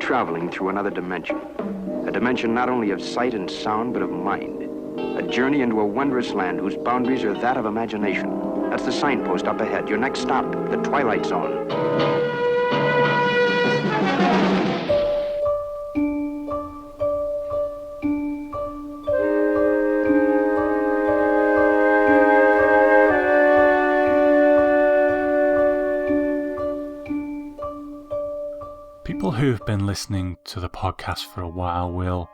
traveling through another dimension. A dimension not only of sight and sound, but of mind. A journey into a wondrous land whose boundaries are that of imagination. That's the signpost up ahead. Your next stop, the Twilight Zone. People who have been listening to the podcast for a while will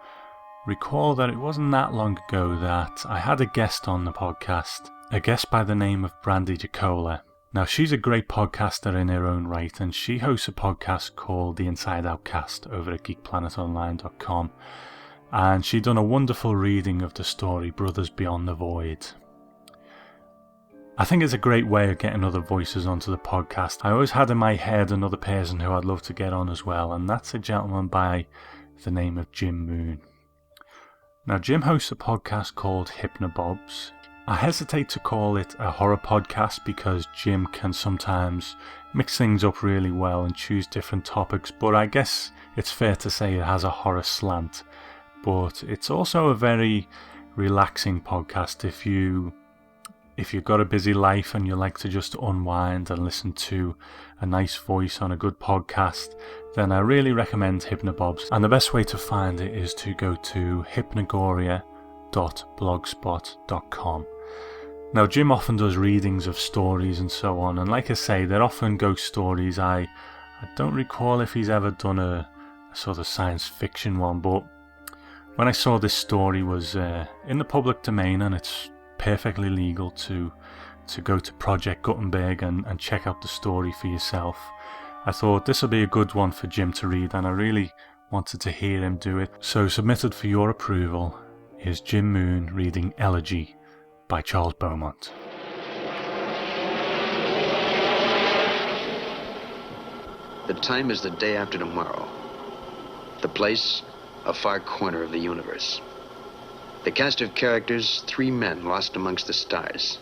recall that it wasn't that long ago that I had a guest on the podcast, a guest by the name of Brandy Jacola. Now, she's a great podcaster in her own right, and she hosts a podcast called The Inside Out Cast over at geekplanetonline.com, and she'd done a wonderful reading of the story Brothers Beyond the Void. I think it's a great way of getting other voices onto the podcast. I always had in my head another person who I'd love to get on as well, and that's a gentleman by the name of Jim Moon. Now, Jim hosts a podcast called Hypnobobs. I hesitate to call it a horror podcast because Jim can sometimes mix things up really well and choose different topics, but I guess it's fair to say it has a horror slant. But it's also a very relaxing podcast if you've got a busy life and you like to just unwind and listen to a nice voice on a good podcast, then I really recommend Hypnobobs. And the best way to find it is to go to hypnagoria.blogspot.com. Now, Jim often does readings of stories and so on, and like I say, they're often ghost stories. I don't recall if he's ever done a sort of science fiction one, but when I saw this story was in the public domain, and it's perfectly legal to go to Project Gutenberg and check out the story for yourself, I thought this would be a good one for Jim to read, and I really wanted to hear him do it. So submitted for your approval is Jim Moon reading Elegy by Charles Beaumont. The time is the day after tomorrow. The place, a far corner of the universe. The cast of characters, 3 men lost amongst the stars.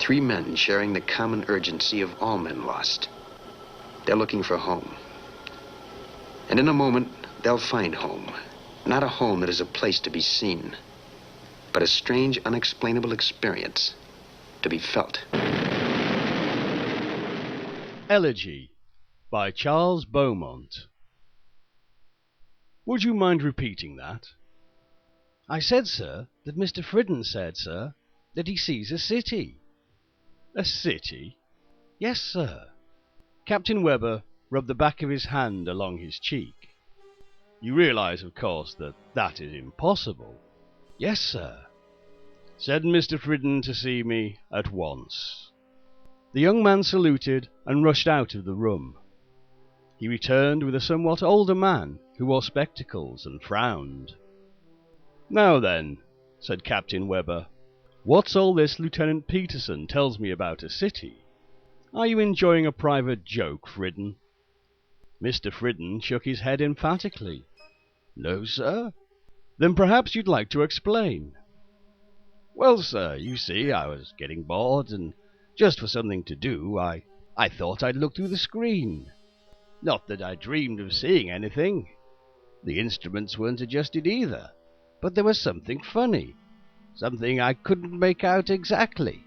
3 men sharing the common urgency of all men lost. They're looking for home. And in a moment, they'll find home. Not a home that is a place to be seen, but a strange, unexplainable experience to be felt. Elegy by Charles Beaumont. Would you mind repeating that? I said, sir, that Mr. Fridden said, sir, that he sees a city. A city? Yes, sir. Captain Webber rubbed the back of his hand along his cheek. You realize, of course, that that is impossible. Yes, sir. Send Mr. Fridden to see me at once. The young man saluted and rushed out of the room. He returned with a somewhat older man who wore spectacles and frowned. Now then, said Captain Webber, what's all this Lieutenant Peterson tells me about a city? Are you enjoying a private joke, Fridden? Mr. Fridden shook his head emphatically. No, sir. Then perhaps you'd like to explain. Well, sir, you see, I was getting bored, and just for something to do, I thought I'd look through the screen. Not that I dreamed of seeing anything. The instruments weren't adjusted either. But there was something funny, something I couldn't make out exactly.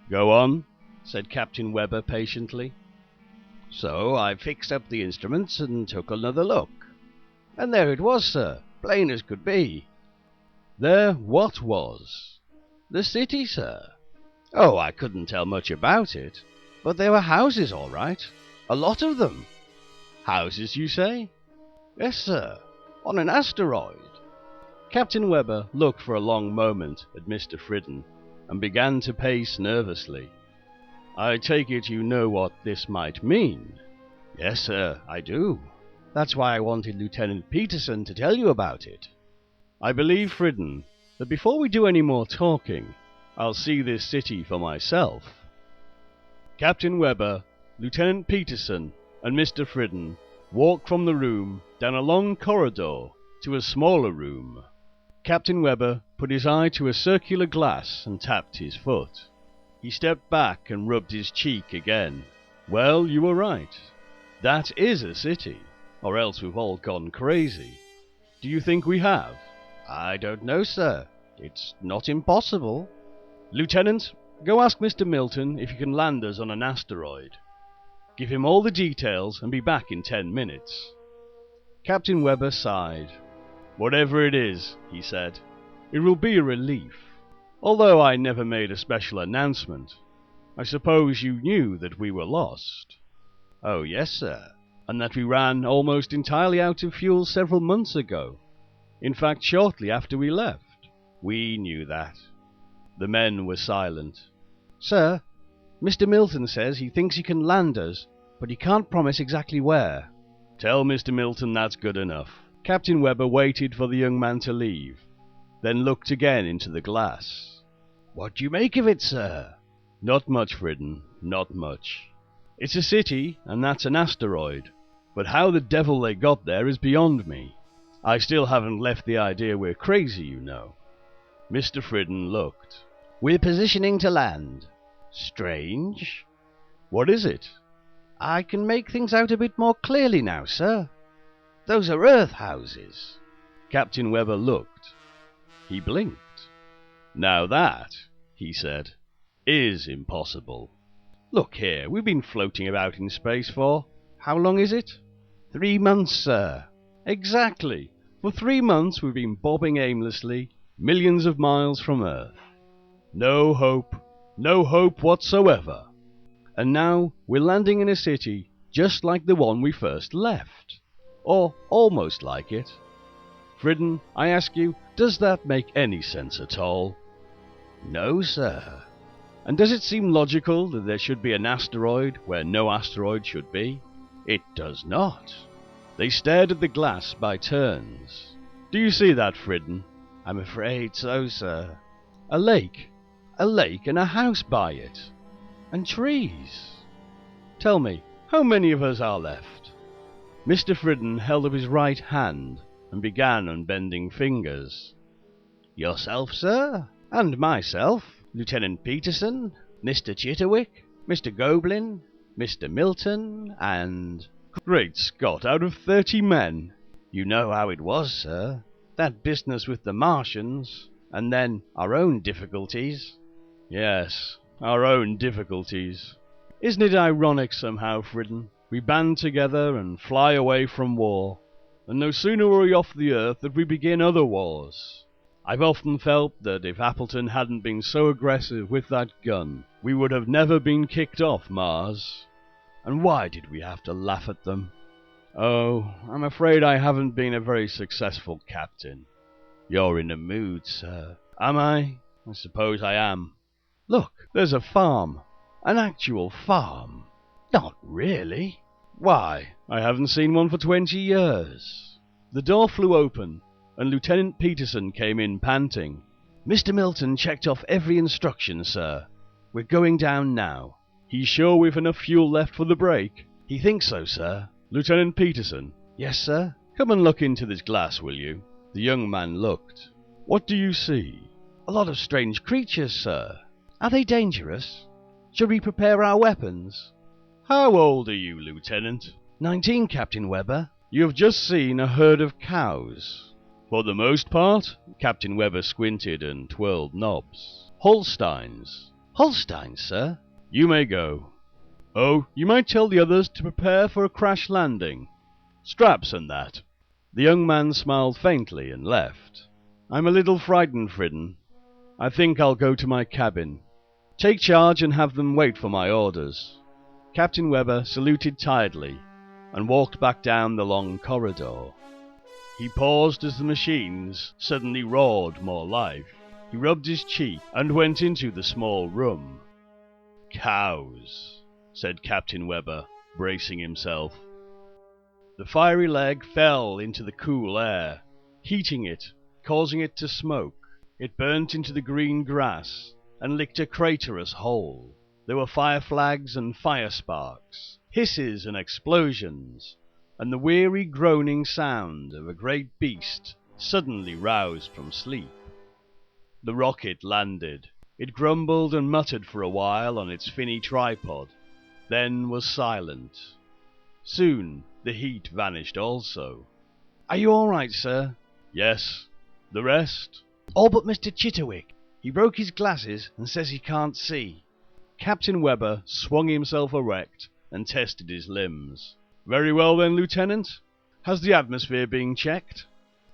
Go on, said Captain Webber patiently. So I fixed up the instruments and took another look. And there it was, sir, plain as could be. There what was? The city, sir. Oh, I couldn't tell much about it, but there were houses all right, a lot of them. Houses, you say? Yes, sir, on an asteroid. Captain Webber looked for a long moment at Mr. Fridden and began to pace nervously. I take it you know what this might mean? Yes, sir, I do. That's why I wanted Lieutenant Peterson to tell you about it. I believe, Fridden, that before we do any more talking, I'll see this city for myself. Captain Webber, Lieutenant Peterson, and Mr. Fridden walked from the room down a long corridor to a smaller room. Captain Webber put his eye to a circular glass and tapped his foot. He stepped back and rubbed his cheek again. Well, you were right. That is a city. or else we've all gone crazy. Do you think we have? I don't know, sir. It's not impossible. Lieutenant, go ask Mr. Milton if he can land us on an asteroid. Give him all the details and be back in 10 minutes. Captain Webber sighed. Whatever it is, he said, it will be a relief. Although I never made a special announcement, I suppose you knew that we were lost. Oh, yes, sir, and that we ran almost entirely out of fuel several months ago. In fact, shortly after we left. We knew that. The men were silent. Sir, Mr. Milton says he thinks he can land us, but he can't promise exactly where. Tell Mr. Milton that's good enough. Captain Webber waited for the young man to leave, then looked again into the glass. What do you make of it, sir? Not much, Fridden, not much. It's a city, and that's an asteroid, but how the devil they got there is beyond me. I still haven't left the idea we're crazy, you know. Mr. Fridden looked. We're positioning to land. Strange. What is it? I can make things out a bit more clearly now, sir. Those are Earth houses. Captain Webber looked. He blinked. Now that, he said, is impossible. Look here, we've been floating about in space for... how long is it? 3 months, sir. Exactly. For 3 months we've been bobbing aimlessly, millions of miles from Earth. No hope whatsoever. And now we're landing in a city just like the one we first left. Or almost like it. Fridden, I ask you, does that make any sense at all? No, sir. And does it seem logical that there should be an asteroid where no asteroid should be? It does not. They stared at the glass by turns. Do you see that, Fridden? I'm afraid so, sir. A lake and a house by it. And trees. Tell me, how many of us are left? Mr. Fridden held up his right hand and began unbending fingers. Yourself, sir, and myself, Lieutenant Peterson, Mr. Chitterwick, Mr. Goblin, Mr. Milton, and... Great Scott, out of 30 men! You know how it was, sir. That business with the Martians, and then our own difficulties. Yes, our own difficulties. Isn't it ironic somehow, Fridden? We band together and fly away from war, and no sooner are we off the Earth than we begin other wars. I've often felt that if Appleton hadn't been so aggressive with that gun, we would have never been kicked off Mars. And why did we have to laugh at them? Oh, I'm afraid I haven't been a very successful captain. You're in a mood, sir. Am I? I suppose I am. Look, there's a farm. An actual farm. Not really. Why, I haven't seen one for 20 years. The door flew open, and Lieutenant Peterson came in panting. Mr. Milton checked off every instruction, sir. We're going down now. He's sure we've enough fuel left for the break? He thinks so, sir. Lieutenant Peterson? Yes, sir? Come and look into this glass, will you? The young man looked. What do you see? A lot of strange creatures, sir. Are they dangerous? Should we prepare our weapons? How old are you, Lieutenant? 19, Captain Webber. You have just seen a herd of cows. For the most part, Captain Webber squinted and twirled knobs. Holsteins. Holsteins, sir? You may go. Oh, you might tell the others to prepare for a crash landing. Straps and that. The young man smiled faintly and left. I'm a little frightened, Fridden. I think I'll go to my cabin. Take charge and have them wait for my orders. Captain Webber saluted tiredly and walked back down the long corridor. He paused as the machines suddenly roared more life. He rubbed his cheek and went into the small room. Cows, said Captain Webber, bracing himself. The fiery leg fell into the cool air, heating it, causing it to smoke. It burnt into the green grass and licked a craterous hole. There were fire flags and fire sparks, hisses and explosions, and the weary groaning sound of a great beast suddenly roused from sleep. The rocket landed. It grumbled and muttered for a while on its finny tripod, then was silent. Soon the heat vanished also. "Are you all right, sir?" "Yes. The rest?" "All but Mr. Chitterwick. He broke his glasses and says he can't see." Captain Webber swung himself erect and tested his limbs. "Very well then, Lieutenant. Has the atmosphere been checked?"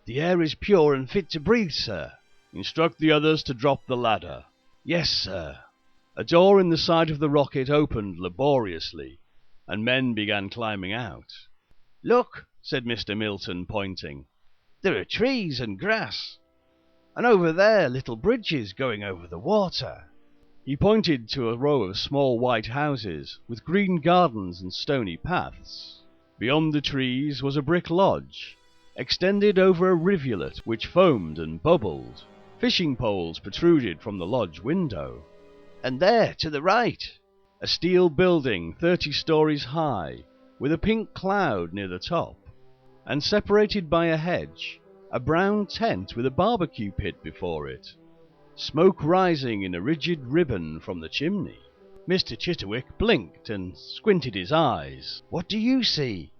"The air is pure and fit to breathe, sir." "Instruct the others to drop the ladder." "Yes, sir." A door in the side of the rocket opened laboriously, and men began climbing out. "Look," said Mr. Milton, pointing. "There are trees and grass, and over there little bridges going over the water." He pointed to a row of small white houses with green gardens and stony paths. Beyond the trees was a brick lodge, extended over a rivulet which foamed and bubbled. Fishing poles protruded from the lodge window. And there, to the right, a steel building 30 stories high, with a pink cloud near the top, and separated by a hedge, a brown tent with a barbecue pit before it, smoke rising in a rigid ribbon from the chimney. Mr. Chitterwick blinked and squinted his eyes. "What do you see?"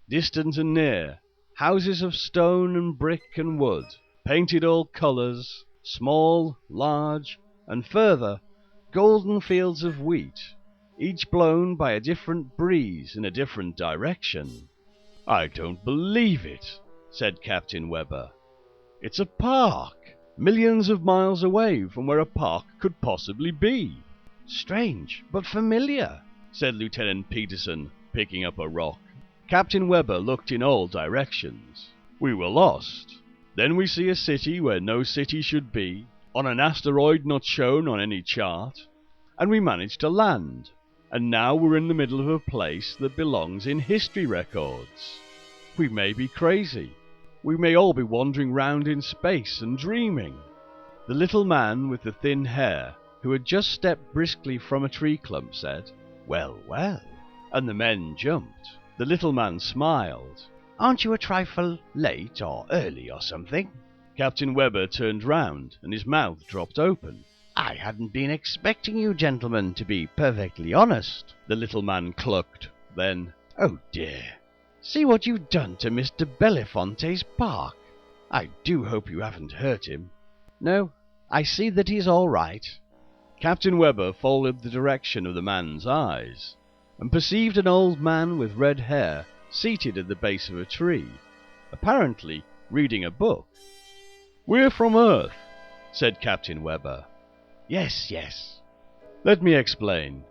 Distant and near, houses of stone and brick and wood, painted all colours, small, large, and further, golden fields of wheat, each blown by a different breeze in a different direction. "I don't believe it," said Captain Webber. "It's a park, millions of miles away from where a park could possibly be." "Strange, but familiar," said Lieutenant Peterson, picking up a rock. Captain Webber looked in all directions. "We were lost. Then we see a city where no city should be, on an asteroid not shown on any chart, and we managed to land. And now we're in the middle of a place that belongs in history records. We may be crazy. We may all be wandering round in space and dreaming." The little man with the thin hair, who had just stepped briskly from a tree clump, said, "Well, well," and the men jumped. The little man smiled. "Aren't you a trifle late or early or something?" Captain Webber turned round, and his mouth dropped open. "I hadn't been expecting you gentlemen to be perfectly honest," the little man clucked. Then, "Oh dear, see what you've done to Mr. Belafonte's park. I do hope you haven't hurt him." "No, I see that he's all right." Captain Webber followed the direction of the man's eyes, and perceived an old man with red hair seated at the base of a tree, apparently reading a book. "We're from Earth," said Captain Webber. "Yes, yes." "Let me explain.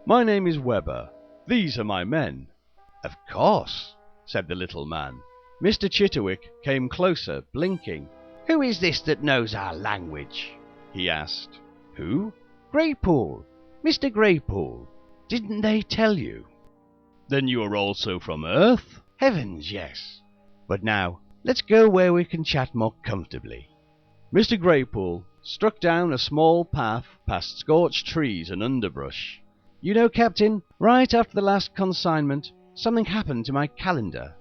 My name is Webber. These are my men." "Of course," said the little man. Mr. Chitterwick came closer, blinking. "Who is this that knows our language?" he asked. "Who?" "Greypool. Mr. Greypool. Didn't they tell you?" "Then you are also from Earth?" "Heavens, yes. But now, let's go where we can chat more comfortably." Mr. Greypool struck down a small path past scorched trees and underbrush. "You know, Captain, right after the last consignment, something happened to my calendar.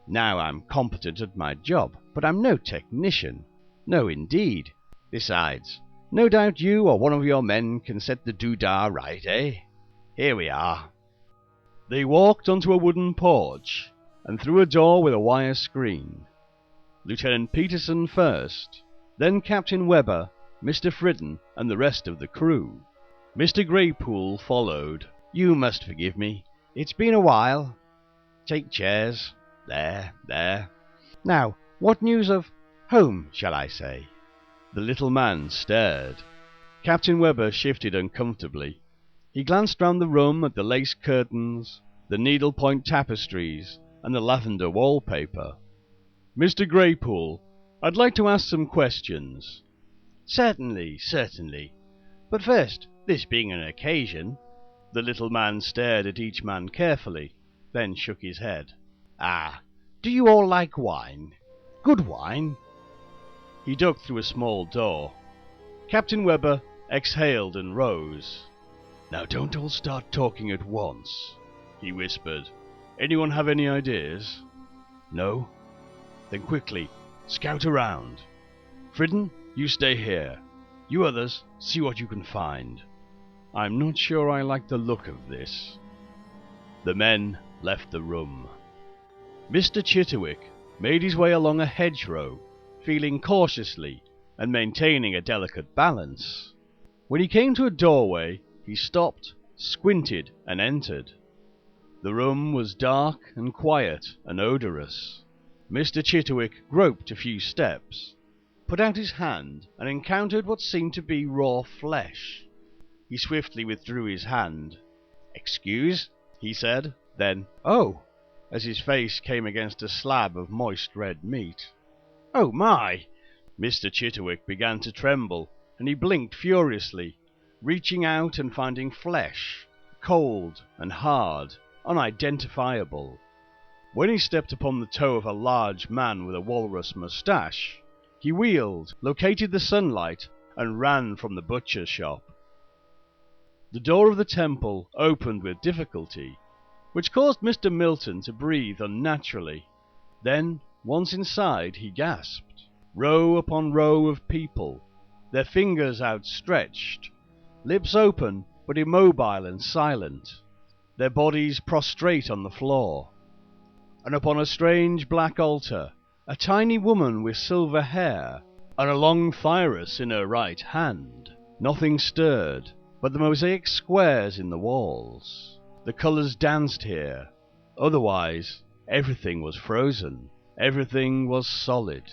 Now I'm competent at my job, but I'm no technician. No, indeed. Besides, no doubt you or one of your men can set the doodah right, eh? Here we are." They walked onto a wooden porch and through a door with a wire screen. Lieutenant Peterson first, then Captain Webber, Mr. Fridden, and the rest of the crew. Mr. Greypool followed. "You must forgive me. It's been a while. Take chairs. There, there. Now, what news of home, shall I say?" The little man stared. Captain Webber shifted uncomfortably. He glanced round the room at the lace curtains, the needlepoint tapestries, and the lavender wallpaper. "Mr. Greypool, I'd like to ask some questions." "Certainly, certainly. But first, this being an occasion..." The little man stared at each man carefully, then shook his head. "Ah, do you all like wine? Good wine?" He ducked through a small door. Captain Webber exhaled and rose. "Now don't all start talking at once," he whispered. "Anyone have any ideas? No? Then quickly, scout around. Fridden, you stay here. You others, see what you can find. I'm not sure I like the look of this." The men left the room. Mr. Chitterwick made his way along a hedgerow, feeling cautiously and maintaining a delicate balance. When he came to a doorway, he stopped, squinted, and entered. The room was dark and quiet and odorous. Mr. Chitterwick groped a few steps, put out his hand, and encountered what seemed to be raw flesh. He swiftly withdrew his hand. "Excuse?" he said. Then, "Oh," as his face came against a slab of moist red meat. "Oh my!" Mr. Chitterwick began to tremble, and he blinked furiously, reaching out and finding flesh, cold and hard, unidentifiable. When he stepped upon the toe of a large man with a walrus moustache, he wheeled, located the sunlight, and ran from the butcher's shop. The door of the temple opened with difficulty, which caused Mr. Milton to breathe unnaturally. Then, once inside, he gasped. Row upon row of people, their fingers outstretched, lips open but immobile and silent, their bodies prostrate on the floor. And upon a strange black altar, a tiny woman with silver hair and a long thyrus in her right hand. Nothing stirred but the mosaic squares in the walls. The colours danced here. Otherwise, everything was frozen. Everything was solid.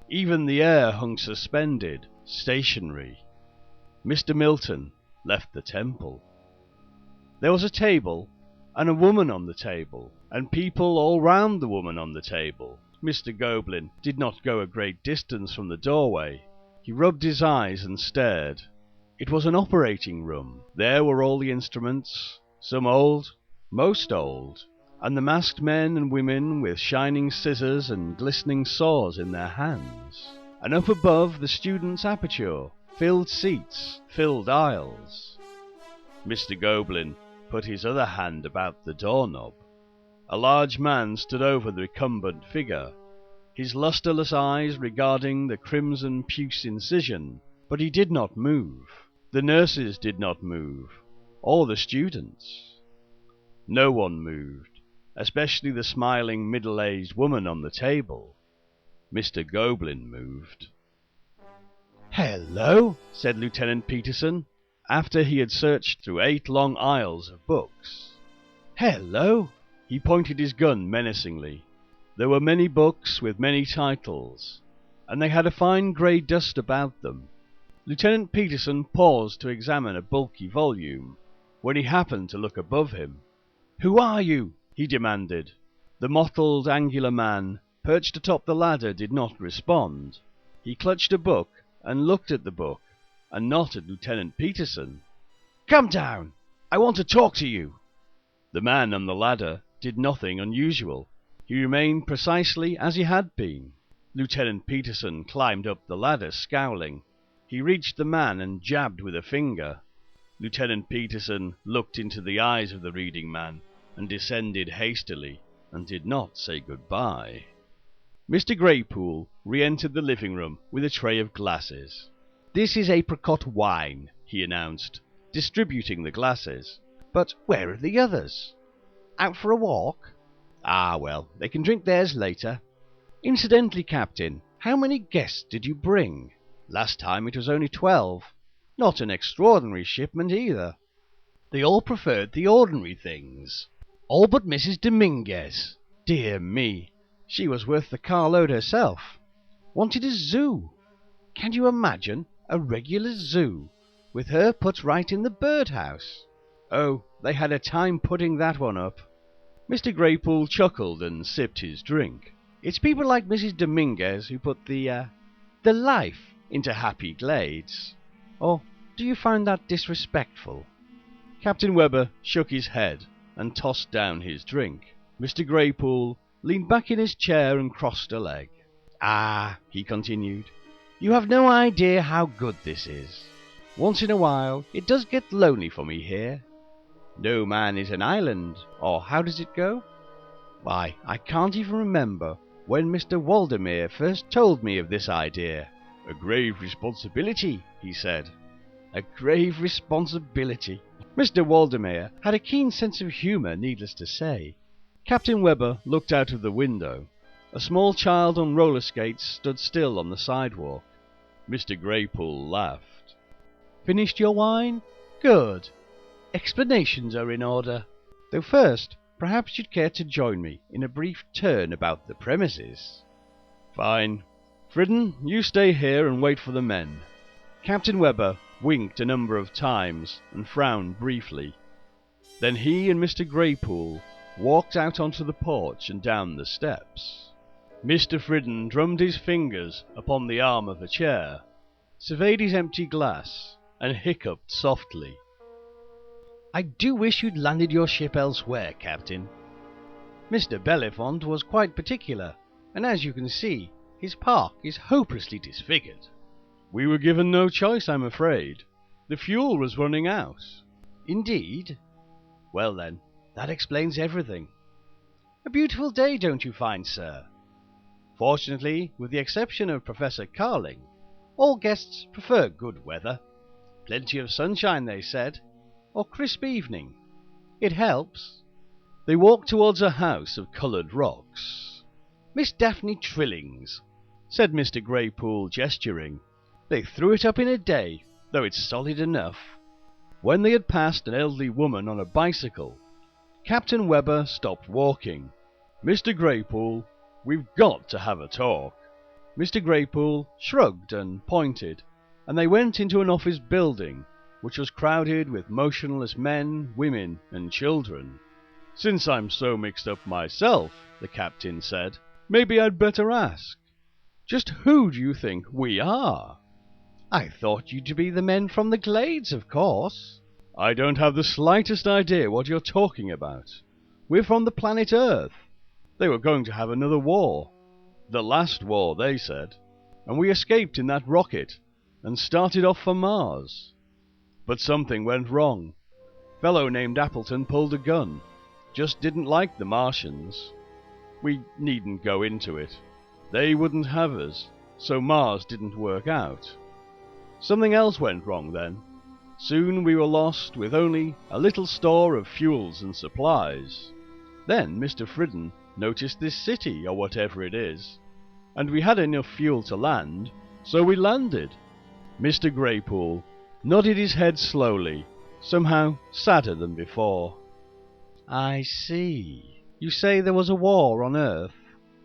Even the air hung suspended, stationary. Mr. Milton left the temple. There was a table, and a woman on the table, and people all round the woman on the table. Mr. Goblin did not go a great distance from the doorway. He rubbed his eyes and stared. It was an operating room. There were all the instruments, some old, most old, and the masked men and women with shining scissors and glistening saws in their hands. And up above the students' aperture, filled seats, filled aisles. Mr. Goblin put his other hand about the doorknob. A large man stood over the recumbent figure, his lustreless eyes regarding the crimson puce incision, but he did not move. The nurses did not move, or the students. No one moved, especially the smiling middle-aged woman on the table. Mr. Goblin moved. "Hello," said Lieutenant Peterson, after he had searched through 8 long aisles of books. "Hello." He pointed his gun menacingly. There were many books with many titles, and they had a fine grey dust about them. Lieutenant Peterson paused to examine a bulky volume, when he happened to look above him. "Who are you?" he demanded. The mottled, angular man, perched atop the ladder, did not respond. He clutched a book and looked at the book, and not at Lieutenant Peterson. "Come down! I want to talk to you!" The man on the ladder did nothing unusual. He remained precisely as he had been. Lieutenant Peterson climbed up the ladder, scowling. He reached the man and jabbed with a finger. Lieutenant Peterson looked into the eyes of the reading man and descended hastily and did not say goodbye. Mr. Greypool re-entered the living room with a tray of glasses. "This is apricot wine," he announced, distributing the glasses. "But where are the others? Out for a walk? Ah, well, they can drink theirs later. Incidentally, Captain, how many guests did you bring? Last time it was only 12. Not an extraordinary shipment either. They all preferred the ordinary things. All but Mrs. Dominguez. Dear me, she was worth the carload herself. Wanted a zoo. Can you imagine a regular zoo, with her put right in the birdhouse? Oh, they had a time putting that one up." Mr. Greypool chuckled and sipped his drink. "It's people like Mrs. Dominguez who put the life into Happy Glades. Or do you find that disrespectful?" Captain Webber shook his head and tossed down his drink. Mr. Greypool leaned back in his chair and crossed a leg. "Ah," he continued, "you have no idea how good this is. Once in a while it does get lonely for me here. No man is an island, or how does it go? Why, I can't even remember when Mr. Waldemere first told me of this idea. 'A grave responsibility,' he said. A grave responsibility." Mr. Waldemere had a keen sense of humour, needless to say. Captain Webber looked out of the window. A small child on roller skates stood still on the sidewalk. Mr. Graypool laughed. Finished your wine? Good. Explanations are in order. Though first, perhaps you'd care to join me in a brief turn about the premises. Fine. Fridden, you stay here and wait for the men. Captain Webber winked a number of times and frowned briefly. Then he and Mr. Graypool walked out onto the porch and down the steps. Mr. Fridden drummed his fingers upon the arm of a chair, surveyed his empty glass, and hiccuped softly. I do wish you'd landed your ship elsewhere, Captain. Mr. Bellefonte was quite particular, and as you can see, his park is hopelessly disfigured. We were given no choice, I'm afraid. The fuel was running out. Indeed? Well then, that explains everything. A beautiful day, don't you find, sir? Fortunately, with the exception of Professor Carling, all guests prefer good weather. Plenty of sunshine, they said, or crisp evening. It helps. They walked towards a house of coloured rocks. Miss Daphne Trilling's, said Mr. Graypool, gesturing. They threw it up in a day, though it's solid enough. When they had passed an elderly woman on a bicycle, Captain Webber stopped walking. Mr. Graypool, we've got to have a talk. Mr. Graypool shrugged and pointed, and they went into an office building, which was crowded with motionless men, women, and children. Since I'm so mixed up myself, the captain said, maybe I'd better ask. Just who do you think we are? I thought you to be the men from the Glades, of course. I don't have the slightest idea what you're talking about. We're from the planet Earth. They were going to have another war. The last war, they said. And we escaped in that rocket and started off for Mars. But something went wrong. Fellow named Appleton pulled a gun. Just didn't like the Martians. We needn't go into it. They wouldn't have us, so Mars didn't work out. Something else went wrong then. Soon we were lost with only a little store of fuels and supplies. Then Mr. Fridden noticed this city, or whatever it is, and we had enough fuel to land, so we landed. Mr. Graypool nodded his head slowly, somehow sadder than before. I see. You say there was a war on Earth?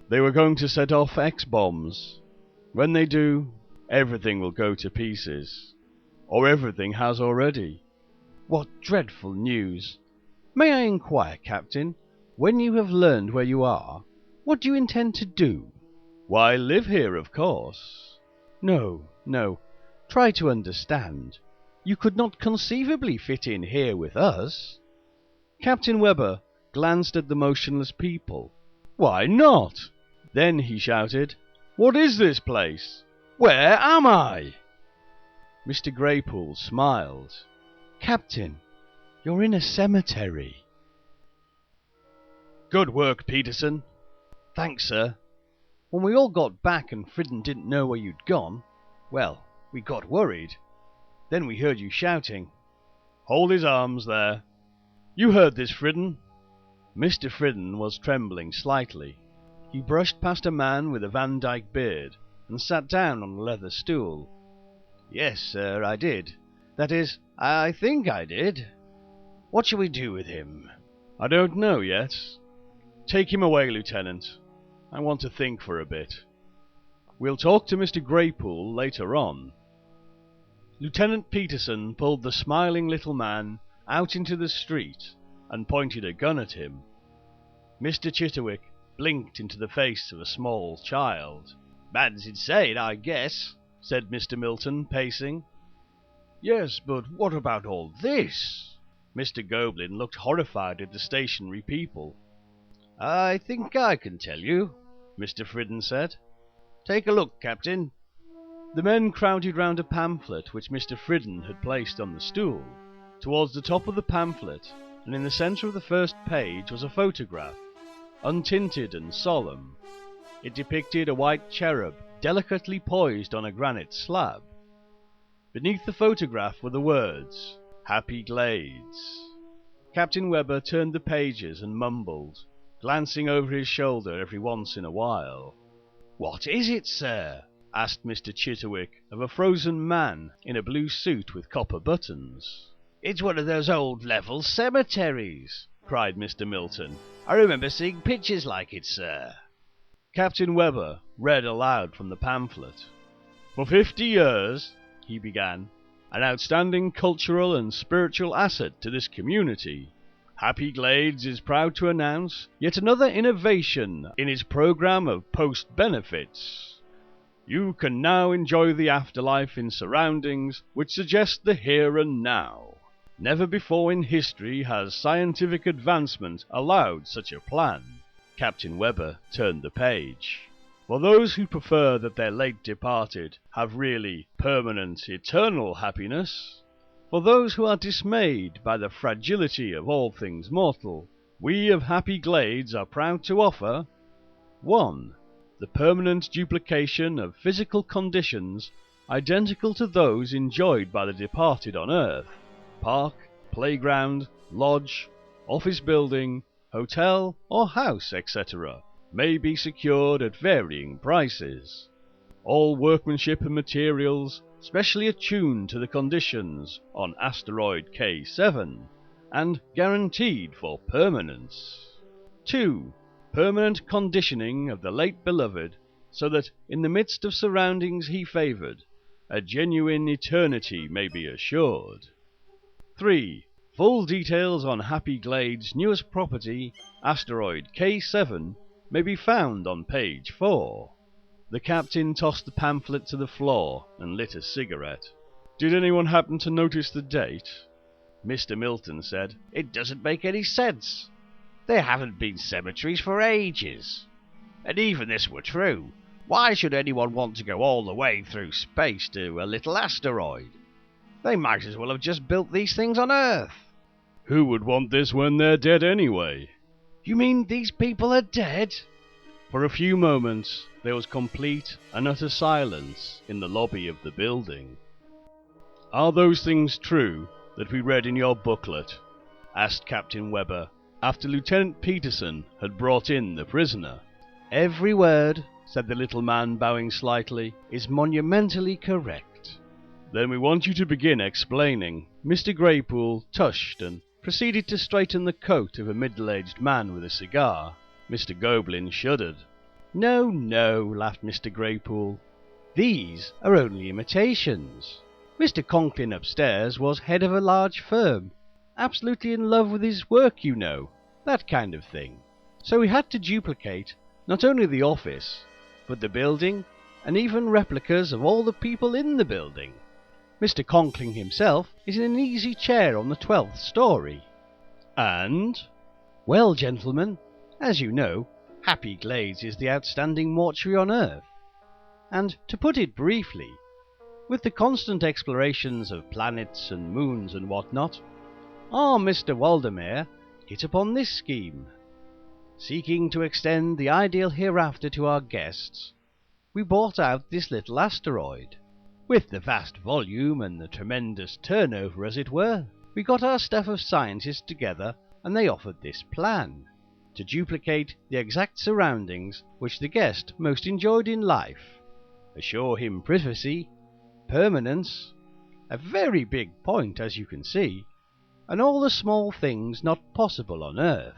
They were going to set off X-bombs. When they do, everything will go to pieces. Or everything has already. What dreadful news! May I inquire, Captain, when you have learned where you are, what do you intend to do? Why, live here, of course. No. Try to understand. You could not conceivably fit in here with us. Captain Webber glanced at the motionless people. Why not? Then he shouted, What is this place? Where am I? Mr. Graypool smiled. Captain, you're in a cemetery. Good work, Peterson. Thanks, sir. When we all got back and Fridden didn't know where you'd gone, well, we got worried. Then we heard you shouting. Hold his arms there. You heard this, Fridden? Mr. Fridden was trembling slightly. He brushed past a man with a Van Dyke beard and sat down on a leather stool. Yes, sir, I did. That is, I think I did. What shall we do with him? I don't know yet. Take him away, Lieutenant. I want to think for a bit. We'll talk to Mr. Graypool later on. Lieutenant Peterson pulled the smiling little man out into the street and pointed a gun at him. Mr. Chitterwick blinked into the face of a small child. Man's insane, I guess, said Mr. Milton, pacing. Yes, but what about all this? Mr. Goblin looked horrified at the stationary people. I think I can tell you, Mr. Fridden said. Take a look, Captain. The men crowded round a pamphlet which Mr. Fridden had placed on the stool. Towards the top of the pamphlet, and in the centre of the first page, was a photograph, untinted and solemn. It depicted a white cherub delicately poised on a granite slab. Beneath the photograph were the words, Happy Glades. Captain Webber turned the pages and mumbled, glancing over his shoulder every once in a while. "What is it, sir?" asked Mr. Chitterwick of a frozen man in a blue suit with copper buttons. "It's one of those old level cemeteries," cried Mr. Milton. "I remember seeing pictures like it, sir." Captain Webber read aloud from the pamphlet. "For 50 years," he began, "an outstanding cultural and spiritual asset to this community, Happy Glades is proud to announce yet another innovation in its program of post-benefits. You can now enjoy the afterlife in surroundings which suggest the here and now. Never before in history has scientific advancement allowed such a plan." Captain Webber turned the page. "For those who prefer that their late departed have really permanent, eternal happiness, for those who are dismayed by the fragility of all things mortal, we of Happy Glades are proud to offer 1. The permanent duplication of physical conditions identical to those enjoyed by the departed on earth. Park, playground, lodge, office building, hotel or house, etc., may be secured at varying prices. All workmanship and materials specially attuned to the conditions on asteroid K7 and guaranteed for permanence. 2. Permanent conditioning of the late beloved so that in the midst of surroundings he favoured, a genuine eternity may be assured. 3. Full details on Happy Glades' newest property, asteroid K7, may be found on page 4. The captain tossed the pamphlet to the floor and lit a cigarette. "Did anyone happen to notice the date?" Mr. Milton said, "It doesn't make any sense. There haven't been cemeteries for ages. And even this were true, why should anyone want to go all the way through space to a little asteroid? They might as well have just built these things on Earth." "Who would want this when they're dead anyway?" "You mean these people are dead?" For a few moments there was complete and utter silence in the lobby of the building. "Are those things true that we read in your booklet?" asked Captain Webber, after Lieutenant Peterson had brought in the prisoner. "Every word," said the little man, bowing slightly, "is monumentally correct." "Then we want you to begin explaining." Mr. Graypool tushed and proceeded to straighten the coat of a middle-aged man with a cigar. Mr. Goblin shuddered. "No, no," laughed Mr. Graypool. "These are only imitations. Mr. Conklin upstairs was head of a large firm, absolutely in love with his work, you know, that kind of thing. So he had to duplicate not only the office, but the building, and even replicas of all the people in the building. Mr. Conkling himself is in an easy chair on the 12th story. And? Well, gentlemen, as you know, Happy Glades is the outstanding mortuary on Earth. And, to put it briefly, with the constant explorations of planets and moons and what-not, our Mr. Waldemar hit upon this scheme. Seeking to extend the ideal hereafter to our guests, we bought out this little asteroid. With the vast volume and the tremendous turnover, as it were, we got our staff of scientists together and they offered this plan, to duplicate the exact surroundings which the guest most enjoyed in life, assure him privacy, permanence, a very big point as you can see, and all the small things not possible on Earth.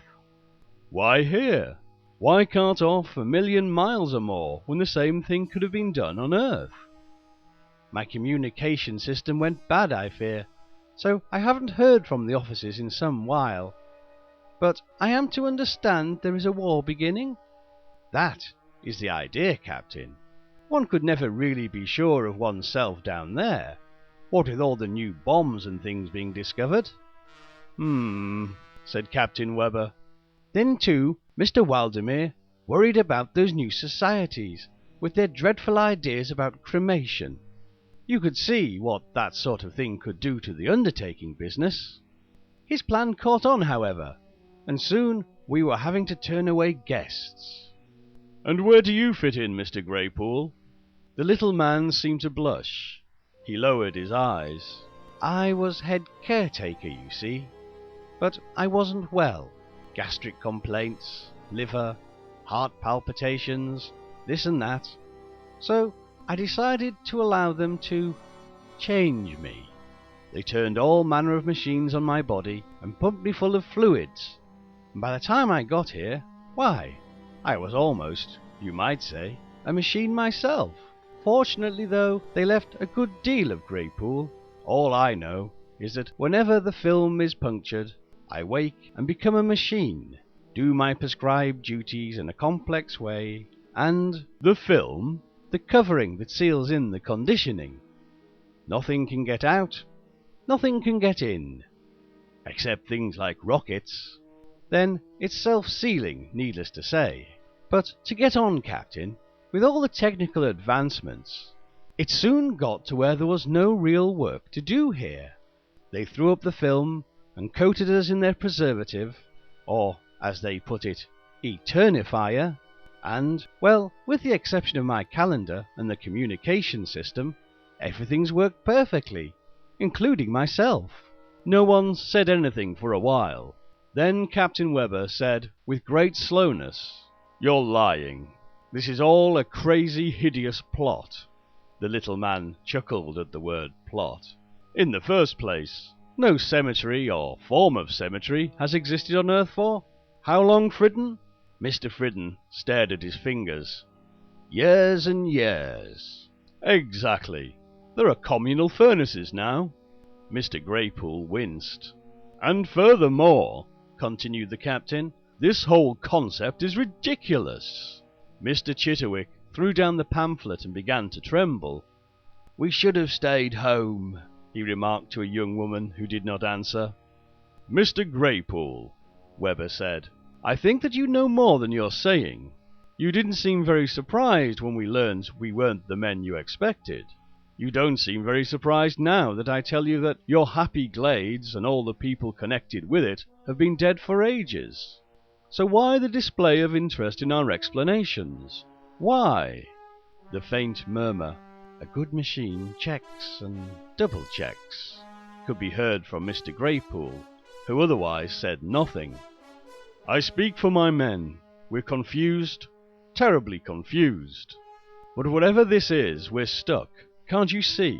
Why here? Why cart off 1,000,000 miles or more when the same thing could have been done on Earth? My communication system went bad, I fear, so I haven't heard from the officers in some while. But I am to understand there is a war beginning? That is the idea, Captain. One could never really be sure of oneself down there, what with all the new bombs and things being discovered. Said Captain Webber. Then, too, Mr. Waldemar worried about those new societies, with their dreadful ideas about cremation. You could see what that sort of thing could do to the undertaking business. His plan caught on, however, and soon we were having to turn away guests. And where do you fit in, Mr. Graypool? The little man seemed to blush. He lowered his eyes. I was head caretaker, you see. But I wasn't well. Gastric complaints, liver, heart palpitations, this and that. So I decided to allow them to change me. They turned all manner of machines on my body and pumped me full of fluids. And by the time I got here, why, I was almost, you might say, a machine myself. Fortunately, though, they left a good deal of Greypool. All I know is that whenever the film is punctured, I wake and become a machine, do my prescribed duties in a complex way, and the film, the covering that seals in the conditioning. Nothing can get out, nothing can get in, except things like rockets. Then it's self-sealing, needless to say. But to get on, Captain, with all the technical advancements, it soon got to where there was no real work to do here. They threw up the film and coated us in their preservative, or, as they put it, eternifier, and, well, with the exception of my calendar and the communication system, everything's worked perfectly, including myself. No one said anything for a while. Then Captain Webber said, with great slowness, "You're lying. This is all a crazy, hideous plot." The little man chuckled at the word plot. "In the first place, no cemetery or form of cemetery has existed on Earth for how long, Fridden?" Mr. Fridden stared at his fingers. "Years and years." "Exactly. There are communal furnaces now." Mr. Greypool winced. "And furthermore," continued the captain, "this whole concept is ridiculous." Mr. Chitterwick threw down the pamphlet and began to tremble. "We should have stayed home," he remarked to a young woman who did not answer. "Mr. Greypool," Webber said, "I think that you know more than you're saying. You didn't seem very surprised when we learned we weren't the men you expected. You don't seem very surprised now that I tell you that your happy glades and all the people connected with it have been dead for ages. So why the display of interest in our explanations? Why?" The faint murmur, "A good machine checks and double checks," could be heard from Mr. Greypool, who otherwise said nothing. "I speak for my men. We're confused, terribly confused. But whatever this is, we're stuck. Can't you see?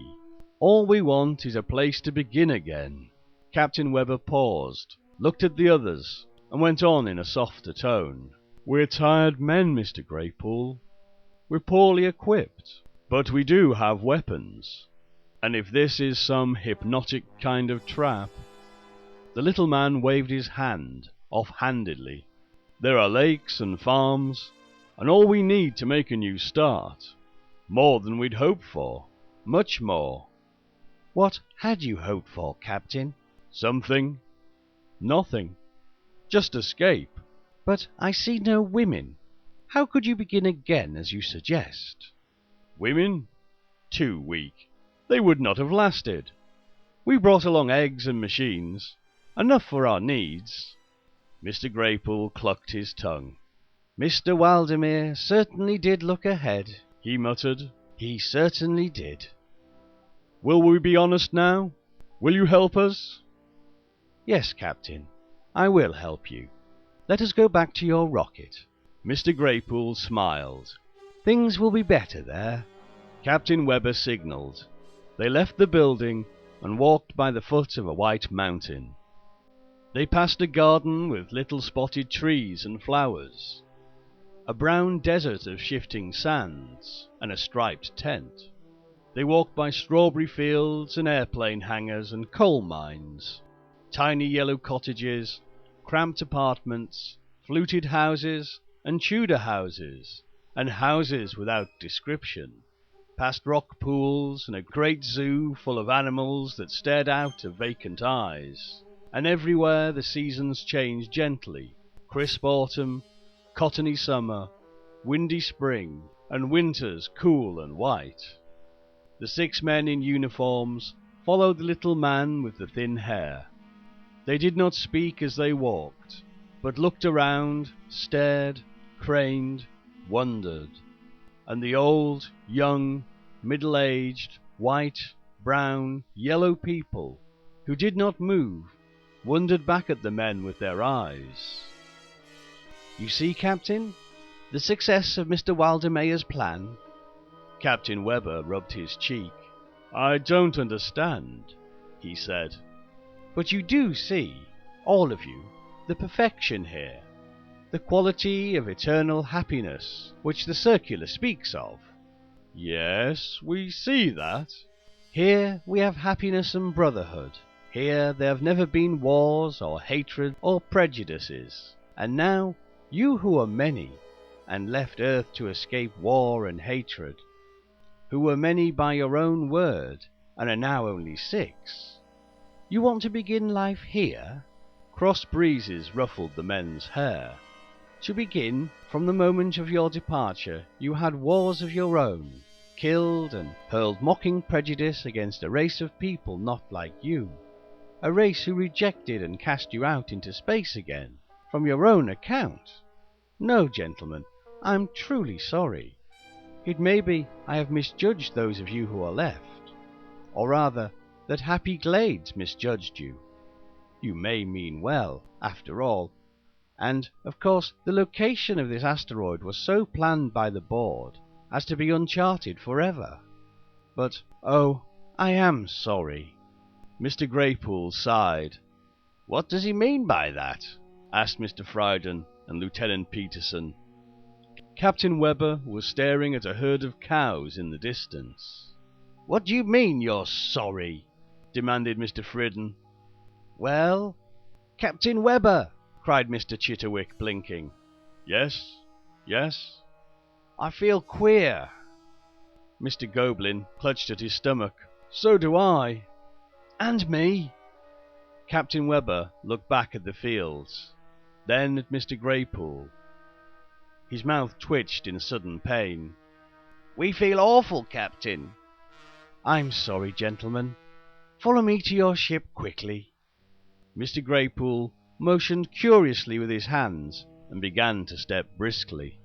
All we want is a place to begin again." Captain Webber paused, looked at the others, and went on in a softer tone. "We're tired men, Mr. Greypool. We're poorly equipped, but we do have weapons. And if this is some hypnotic kind of trap..." The little man waved his hand, off-handedly. "There are lakes and farms, and all we need to make a new start. More than we'd hoped for. Much more." "What had you hoped for, Captain?" "Something. Nothing. Just escape." "But I see no women. How could you begin again as you suggest?" "Women? Too weak. They would not have lasted. We brought along eggs and machines. Enough for our needs." Mr. Greypool clucked his tongue. "Mr. Waldemere certainly did look ahead," he muttered. "He certainly did." "Will we be honest now? Will you help us?" "Yes, Captain, I will help you. Let us go back to your rocket." Mr. Greypool smiled. "Things will be better there." Captain Webber signalled. They left the building and walked by the foot of a white mountain. They passed a garden with little spotted trees and flowers, a brown desert of shifting sands, and a striped tent. They walked by strawberry fields and airplane hangars and coal mines, tiny yellow cottages, cramped apartments, fluted houses and Tudor houses, and houses without description, past rock pools and a great zoo full of animals that stared out of vacant eyes. And everywhere the seasons changed gently: crisp autumn, cottony summer, windy spring, and winters cool and white. The 6 men in uniforms followed the little man with the thin hair. They did not speak as they walked, but looked around, stared, craned, wondered. And the old, young, middle-aged, white, brown, yellow people, who did not move, wondered back at the men with their eyes. You see, Captain, the success of Mr. Waldemeyer's plan." Captain Weber rubbed his cheek. "I don't understand," he said. "But you do see, all of you, the perfection here, the quality of eternal happiness which the circular speaks of." "Yes, we see that." "Here we have happiness and brotherhood. Here there have never been wars or hatred or prejudices. And now, you who are many, and left Earth to escape war and hatred, who were many by your own word, and are now only 6, you want to begin life here?" Cross breezes ruffled the men's hair. "To begin, from the moment of your departure, you had wars of your own, killed and hurled mocking prejudice against a race of people not like you, a race who rejected and cast you out into space again, from your own account. No, gentlemen, I'm truly sorry. It may be I have misjudged those of you who are left, or rather, that Happy Glades misjudged you. You may mean well, after all, and, of course, the location of this asteroid was so planned by the board as to be uncharted forever. But, oh, I am sorry." Mr. Greypool sighed. "What does he mean by that?" asked Mr. Friden and Lieutenant Peterson. Captain Weber was staring at a herd of cows in the distance. "What do you mean, you're sorry?" demanded Mr. Friden. "Well, Captain Weber!" cried Mr. Chitterwick, blinking. "Yes, yes?" "I feel queer." Mr. Goblin clutched at his stomach. "So do I." "And me." Captain Weber looked back at the fields, then at Mr. Greypool. His mouth twitched in sudden pain. "We feel awful, Captain." "I'm sorry, gentlemen. Follow me to your ship quickly." Mr. Greypool motioned curiously with his hands and began to step briskly.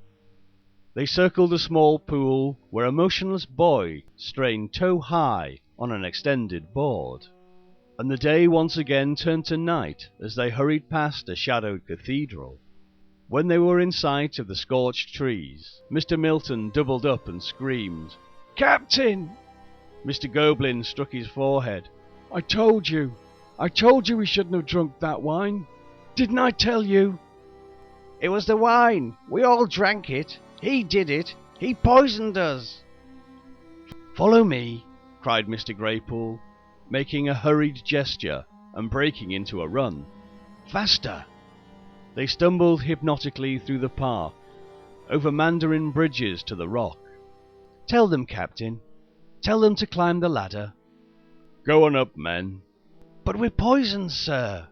They circled a small pool where a motionless boy strained toe-high on an extended board, and the day once again turned to night as they hurried past a shadowed cathedral. When they were in sight of the scorched trees, Mr. Milton doubled up and screamed, "Captain!" Mr. Goblin struck his forehead. I told you we shouldn't have drunk that wine. Didn't I tell you?" "It was the wine. We all drank it. He did it. He poisoned us." "Follow me," cried Mr. Greypool, making a hurried gesture and breaking into a run. "Faster!" They stumbled hypnotically through the park, over mandarin bridges to the rock. "Tell them, Captain. Tell them to climb the ladder." "Go on up, men." "But we're poisoned, sir."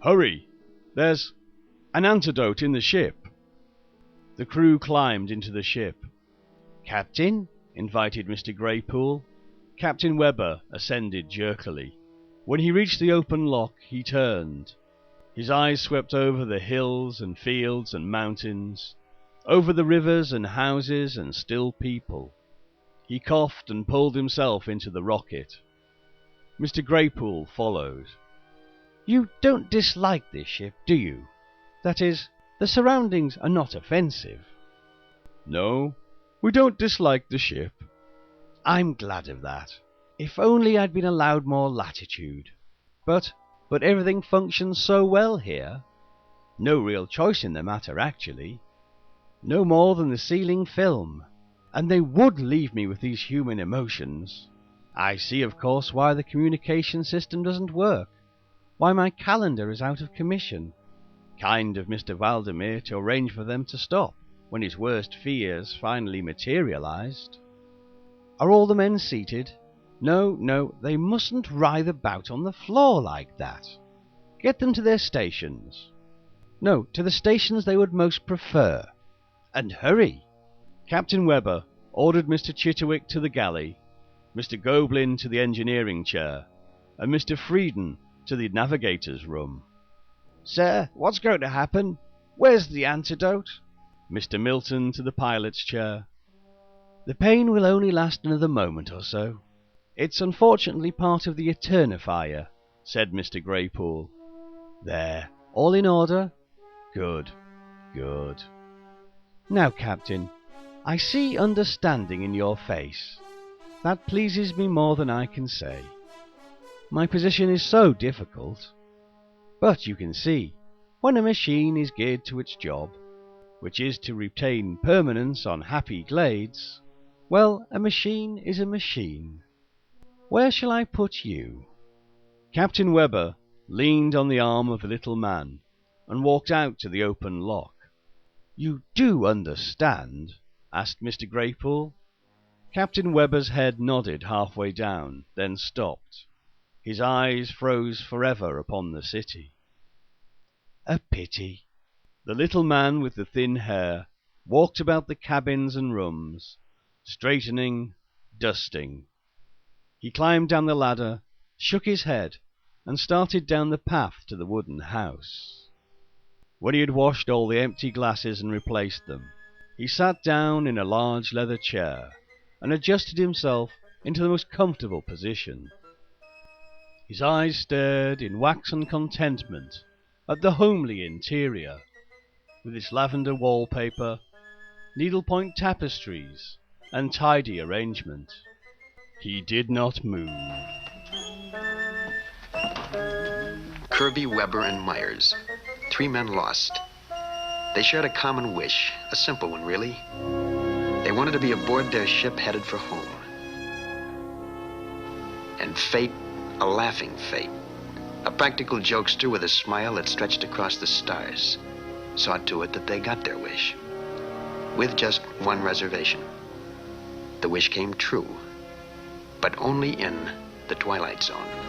"Hurry! There's an antidote in the ship." The crew climbed into the ship. "Captain?" invited Mr. Greypool. Captain Weber ascended jerkily. When he reached the open lock, he turned. His eyes swept over the hills and fields and mountains, over the rivers and houses and still people. He coughed and pulled himself into the rocket. Mr. Greypool followed. "You don't dislike this ship, do you? That is, the surroundings are not offensive." "No, we don't dislike the ship." "I'm glad of that. If only I'd been allowed more latitude. But everything functions so well here. No real choice in the matter, actually. No more than the ceiling film. And they would leave me with these human emotions. I see, of course, why the communication system doesn't work. Why my calendar is out of commission. Kind of Mr. Waldemeyer to arrange for them to stop when his worst fears finally materialized. Are all the men seated? No, they mustn't writhe about on the floor like that. Get them to their stations. No, to the stations they would most prefer. And hurry." Captain Weber ordered Mr. Chitterwick to the galley, Mr. Goblin to the engineering chair, and Mr. Friden to the navigator's room. "Sir, what's going to happen? Where's the antidote?" Mr. Milton to the pilot's chair. "The pain will only last another moment or so. It's unfortunately part of the Eternifier," said Mr. Greypool. "There, all in order? Good. good. Now, Captain, I see understanding in your face. That pleases me more than I can say. My position is so difficult. But you can see, when a machine is geared to its job, which is to retain permanence on happy glades, well, a machine is a machine. Where shall I put you?" Captain Webber leaned on the arm of the little man and walked out to the open lock. "You do understand?" asked Mr. Graypool. Captain Webber's head nodded halfway down, then stopped. His eyes froze forever upon the city. "A pity." The little man with the thin hair walked about the cabins and rooms, straightening, dusting. He climbed down the ladder, shook his head, and started down the path to the wooden house. When he had washed all the empty glasses and replaced them, he sat down in a large leather chair and adjusted himself into the most comfortable position. His eyes stared in waxen contentment at the homely interior, with its lavender wallpaper, needlepoint tapestries, and tidy arrangement. He did not move. Kirby, Webber, and Myers. 3 men lost. They shared a common wish, a simple one, really. They wanted to be aboard their ship headed for home. And fate, a laughing fate, a practical jokester with a smile that stretched across the stars, saw to it that they got their wish. With just one reservation. The wish came true, but only in the Twilight Zone.